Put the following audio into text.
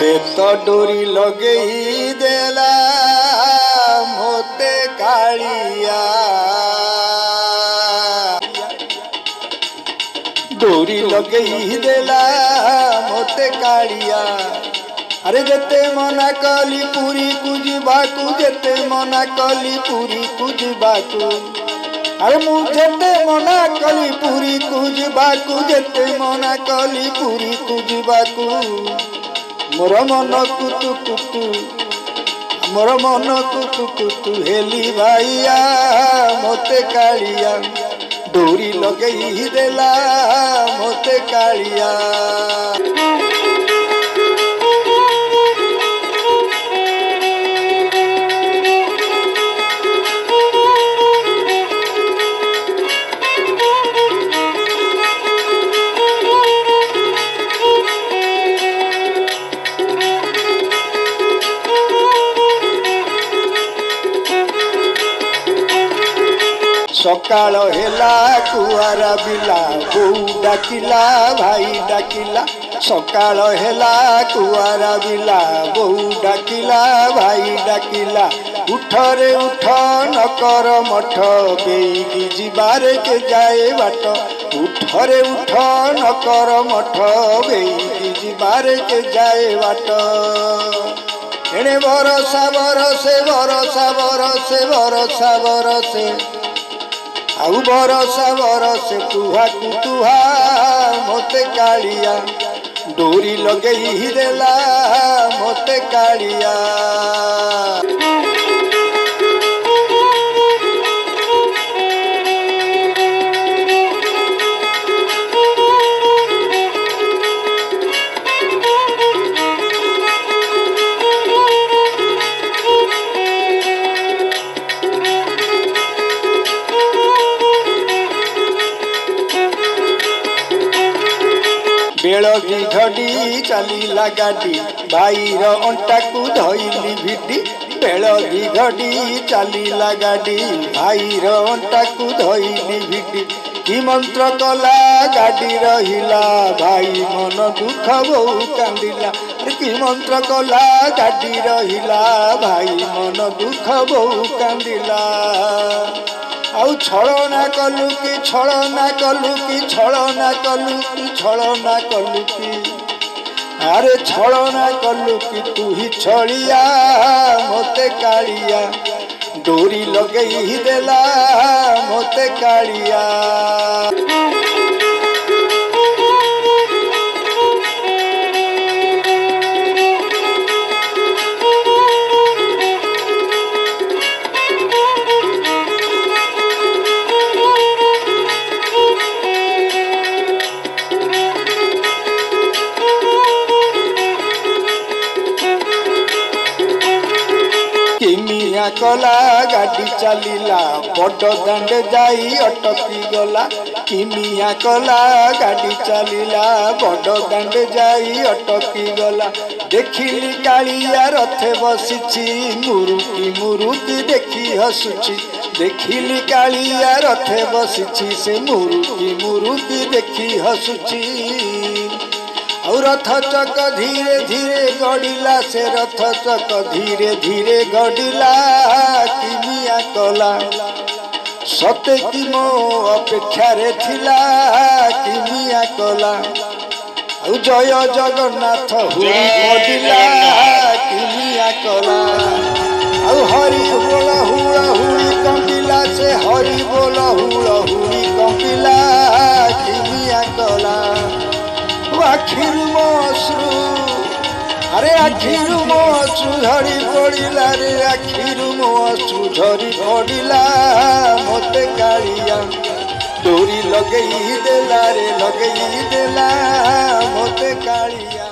से तो डोरी लगई देला मोते कालिया डोरी लगई देला मोते कालिया अरे जेते मना कली पूरी कुजिबाकू जेते मना कली पूरी कुजिबाकू अरे मु जेते मना कली पूरी कुजिबाकू जेते मना कली पूरी कुजिबाकू मोर मन कुतु कुतु मोर मन कुतु कुतु हेली भाइया मोते कालिया डोरी लगई देला मोते कालिया सकाळ हेला कुआरा बिला बोऊ डाकिला भाई डाकिला सकाळ हेला कुआरा बिला बोऊ डाकिला भाई डाकिला उठ रे उठ नकर मठ बेगी जिबारे के जाए बाट उठ रे उठ नकर मठ बेगी जिबारे के जाए बाट एणे बरसा बरसे बरसा बरसे बरसा बरसे आउ बरसा बरसे तुहा कुतुहा मोते कालिया डोरी लगई देला मोते कालिया बेल घड़ी चलीला गाड़ी भाईर अंटा को धइली भिडी बेल घड़ी चलीला गाड़ी भाईर अंटा को धइली भिडी कि मंत्र कला गाड़ी रहिला भाई मन दुख बहु कांदिला कि मंत्र कला गाड़ी रहिला भाई मन दुख बहु कांदिला आउ छलना कलु कि छलना कलु कि छलना कलु कि छलना कलु कि अरे छलना कलु कि तू ही छलिया मोते कालिया डोरी लगई देला मोते कालिया किमिया कला गाड़ी चलीला बड़ दांड जाई अटकी गला किमिया कला गाड़ी चलीला बड़ दांड जाई अटकी गला देखिली कालिया रथे बसिछि मुरुकी मुरुकी देखी हसुछि देखिली कालिया रथे बसिछि से मुरुकी मुरुकी देखी हसुछि और रथ चक धीरे धीरे गड़िला से रथ चक धीरे धीरे गड़िला किमिया कला सते कि मो अपेक्षा रे थिला किमिया कला और जय जगन्नाथ हुई गड़िला किमिया कला और हरि बोल हुड़ा हुई कंपिला से हरि बोल हुड़ा हुई कंपिला किमिया कला आखिरु मश्रु अरे आखिरु मश्रु झड़ी पड़िला रे आखिरु मश्रु झड़ी पड़िला मोते कालिया डोरी लगई देला रे लगई देला मोते कालिया।